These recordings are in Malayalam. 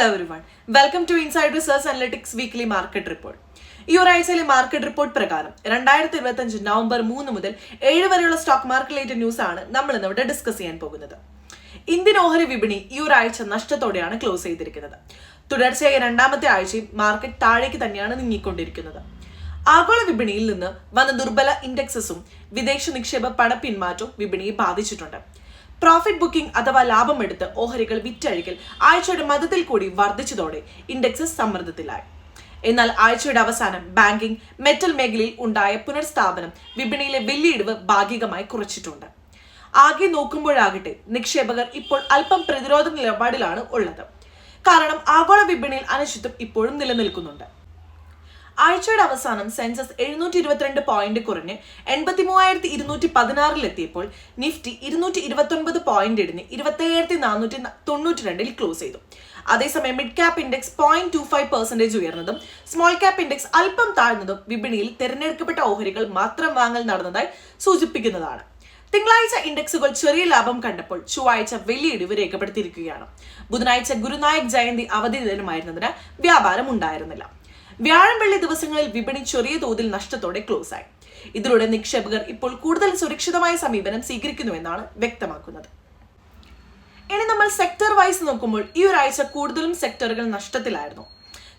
Hello everyone. Welcome to Inside Research Analytics Weekly Market Report. ഈ ഒരാഴ്ചയിലെ മാർക്കറ്റ് റിപ്പോർട്ട് പ്രകാരം 2025 നവംബർ 3 മുതൽ 7 വരെയുള്ള സ്റ്റോക്ക് മാർക്കറ്റ് റിലേറ്റഡ് ന്യൂസ് ആണ് നമ്മൾ ഇന്നിവിടെ ഡിസ്കസ് ചെയ്യാൻ പോകുന്നത്. ഇന്ത്യൻ ഓഹരി വിപണി ഈ ഒരാഴ്ച നഷ്ടത്തോടെയാണ് ക്ലോസ് ചെയ്തിരിക്കുന്നത്. തുടർച്ചയായ രണ്ടാമത്തെ ആഴ്ചയും മാർക്കറ്റ് താഴേക്ക് തന്നെയാണ് നീങ്ങിക്കൊണ്ടിരിക്കുന്നത്. ആഗോള വിപണിയിൽ നിന്ന് വന്ന ദുർബല ഇൻഡെക്സസും വിദേശ നിക്ഷേപ പണപ്പിന്മാറ്റവും വിപണിയെ ബാധിച്ചിട്ടുണ്ട്. പ്രോഫിറ്റ് ബുക്കിംഗ് അഥവാ ലാഭമെടുത്ത് ഓഹരികൾ വിറ്റഴിക്കൽ ആഴ്ചയുടെ മധ്യത്തിൽ കൂടി വർദ്ധിച്ചതോടെ ഇൻഡെക്സസ് സമ്മർദ്ദത്തിലായി. എന്നാൽ ആഴ്ചയുടെ അവസാനം ബാങ്കിംഗ്, മെറ്റൽ മേഖലയിൽ ഉണ്ടായ പുനഃസ്ഥാപനം വിപണിയിലെ വലിയ ഇടിവ് ഭാഗികമായി കുറച്ചിട്ടുണ്ട്. ആകെ നോക്കുമ്പോഴാകട്ടെ നിക്ഷേപകർ ഇപ്പോൾ അല്പം പ്രതിരോധ നിലപാടിലാണ് ഉള്ളത്. കാരണം ആഗോള വിപണിയിൽ അനിശ്ചിതത്വം ഇപ്പോഴും നിലനിൽക്കുന്നുണ്ട്. ആഴ്ചയുടെ അവസാനം സെൻസസ് 722 പോയിന്റ് കുറഞ്ഞ് 83,216 നിഫ്റ്റി 229 പോയിന്റ് ഇടിഞ്ഞ് 27,492 ക്ലോസ് ചെയ്തു. അതേസമയം മിഡ് ക്യാപ് ഇൻഡെക്സ് 0.25% ഉയർന്നതും സ്മോൾ ക്യാപ് ഇൻഡെക്സ് അല്പം താഴ്ന്നതും വിപണിയിൽ തിരഞ്ഞെടുക്കപ്പെട്ട ഓഹരികൾ മാത്രം വാങ്ങൽ നടന്നതായി സൂചിപ്പിക്കുന്നതാണ്. തിങ്കളാഴ്ച ഇൻഡെക്സുകൾ ചെറിയ ലാഭം കണ്ടപ്പോൾ ചൊവ്വാഴ്ച വലിയ ഇടിവ് രേഖപ്പെടുത്തിയിരിക്കുകയാണ്. ബുധനാഴ്ച ഗുരുനായക് ജയന്തി അവധി ദിനമായിരുന്നതിന് വ്യാപാരം ഉണ്ടായിരുന്നില്ല. വ്യാഴം വെള്ളി ദിവസങ്ങളിൽ വിപണി ചെറിയ തോതിൽ നഷ്ടത്തോടെ ക്ലോസ് ആയി. ഇതിലൂടെ നിക്ഷേപകർ ഇപ്പോൾ കൂടുതൽ സുരക്ഷിതമായ സമീപനം സ്വീകരിക്കുന്നുവെന്നാണ് വ്യക്തമാക്കുന്നത്. ഇനി നമ്മൾ സെക്ടർ വൈസ് നോക്കുമ്പോൾ ഈ ഒരാഴ്ച കൂടുതലും സെക്ടറുകൾ നഷ്ടത്തിലായിരുന്നു.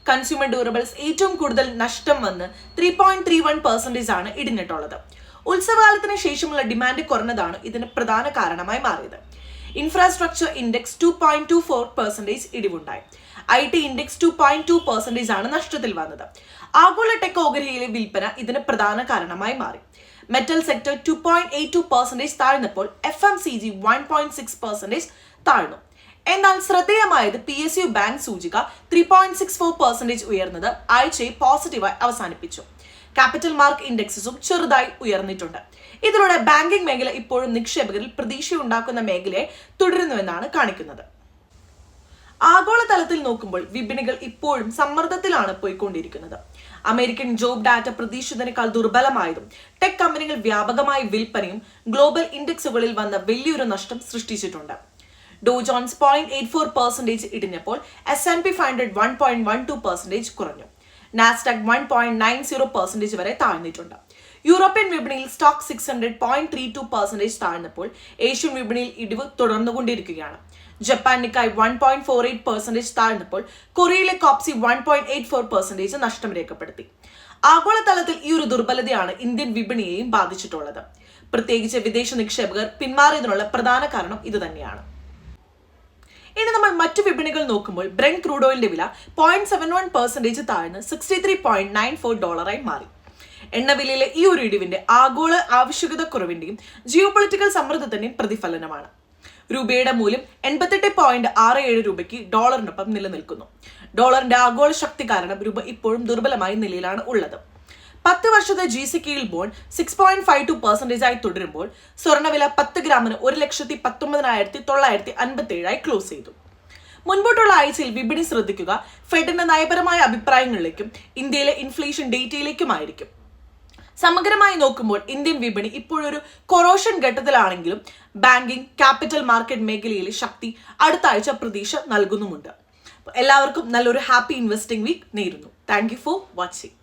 കൺസ്യൂമർ ഡ്യൂറബിൾസ് ഏറ്റവും കൂടുതൽ നഷ്ടം വന്ന് 3.31% ആണ് ഇടിഞ്ഞിട്ടുള്ളത്. ഉത്സവകാലത്തിന് ശേഷമുള്ള ഡിമാൻഡ് കുറഞ്ഞതാണ് ഇതിന് പ്രധാന കാരണമായി മാറിയത്. Infrastructure index 2.24% ഇടിവുണ്ടായി. IT ഇൻഡെക്സ് 2.2% ആണ് നഷ്ടത്തിൽ വന്നത്. ആഗോള ടെക് ഓഹരിയിലെ വിൽപ്പന ഇതിന് പ്രധാന കാരണമായി മാറി. മെറ്റൽ സെക്ടർ 2.82% താഴ്ന്നപ്പോൾ FMCG 1.6% താഴ്ന്നു. എന്നാൽ ശ്രദ്ധേയമായത് PSU ബാങ്ക് സൂചിക 3.64% ഉയർന്നത് ആഴ്ചയെ പോസിറ്റീവായി അവസാനിപ്പിച്ചു. ക്യാപിറ്റൽ മാർക്ക് ഇൻഡെക്സസും ചെറുതായി ഉയർന്നിട്ടുണ്ട്. ഇതിലൂടെ ബാങ്കിംഗ് മേഖല ഇപ്പോഴും നിക്ഷേപകരിൽ പ്രതീക്ഷയുണ്ടാക്കുന്ന മേഖലയെ തുടരുന്നുവെന്നാണ് കാണിക്കുന്നത്. ആഗോളതലത്തിൽ നോക്കുമ്പോൾ വിപണികൾ ഇപ്പോഴും സമ്മർദ്ദത്തിലാണ് പോയിക്കൊണ്ടിരിക്കുന്നത്. അമേരിക്കൻ ജോബ് ഡാറ്റ പ്രതീക്ഷിച്ചതിനേക്കാൾ ദുർബലമായതും ടെക് കമ്പനികൾ വ്യാപകമായി വിൽപ്പനയും ഗ്ലോബൽ ഇൻഡെക്സുകളിൽ വന്ന വലിയൊരു നഷ്ടം സൃഷ്ടിച്ചിട്ടുണ്ട്. ഡോ ജോൺസ് 0.84% ഇടിഞ്ഞപ്പോൾ S&P 500 1.12% കുറഞ്ഞു. നാസ്ഡാക്ക് 1.90% വരെ താഴ്ന്നിട്ടുണ്ട്. യൂറോപ്യൻ വിപണിയിൽ സ്റ്റോക്ക് 600 0.32% താഴ്ന്നപ്പോൾ ഏഷ്യൻ വിപണിയിൽ ഇടിവ് തുടർന്നുകൊണ്ടിരിക്കുകയാണ്. ജപ്പാൻ നിക്കായ് 1.48% താഴ്ന്നപ്പോൾ കൊറിയയിലെ കോപ്സി 1.84% നഷ്ടം രേഖപ്പെടുത്തി. ആഗോളതലത്തിൽ ഈ ഒരു ദുർബലതയാണ് ഇന്ത്യൻ വിപണിയെയും ബാധിച്ചിട്ടുള്ളത്. പ്രത്യേകിച്ച് വിദേശ നിക്ഷേപകർ പിന്മാറിയതിനുള്ള പ്രധാന കാരണം ഇത് തന്നെയാണ്. ഇനി നമ്മൾ മറ്റു വിപണികൾ നോക്കുമ്പോൾ ബ്രെന്റ് ക്രൂഡ് ഓയിലിന്റെ വില 0.71% താഴ്ന്ന് $63.94 മാറി. എണ്ണവിലയിലെ ഈ ഒരു ഇടിവിന്റെ ആഗോള ആവശ്യകത കുറവിന്റെയും ജിയോ പൊളിറ്റിക്കൽ സമ്മർദ്ദത്തിന്റെയും പ്രതിഫലനമാണ്. രൂപയുടെ മൂല്യം 88.67 രൂപയ്ക്ക് ഡോളറിനൊപ്പം നിലനിൽക്കുന്നു. ഡോളറിന്റെ ആഗോള ശക്തി കാരണം രൂപ ഇപ്പോഴും ദുർബലമായ നിലയിലാണ് ഉള്ളത്. 10 വർഷത്തെ GCKയിൽ ബോണ്ട് 6.52% ആയി തുടരുമ്പോൾ സ്വർണ്ണവില 10 ഗ്രാമിന് 1,19,957 ക്ലോസ് ചെയ്തു. മുൻപോട്ടുള്ള ആഴ്ചയിൽ വിപണി ശ്രദ്ധിക്കുക ഫെഡിന്റെ നയപരമായ അഭിപ്രായങ്ങളിലേക്കും ഇന്ത്യയിലെ ഇൻഫ്ലേഷൻ ഡേറ്റയിലേക്കുമായിരിക്കും. സമഗ്രമായി നോക്കുമ്പോൾ ഇന്ത്യൻ വിപണി ഇപ്പോഴൊരു കൊറോഷൻ ഘട്ടത്തിലാണെങ്കിലും ബാങ്കിംഗ്, ക്യാപിറ്റൽ മാർക്കറ്റ് മേഖലയിലെ ശക്തി അടുത്ത ആഴ്ച പ്രതീക്ഷ നൽകുന്നുമുണ്ട്. എല്ലാവർക്കും നല്ലൊരു ഹാപ്പി ഇൻവെസ്റ്റിംഗ് വീക്ക് നേരുന്നു. Thank you for watching.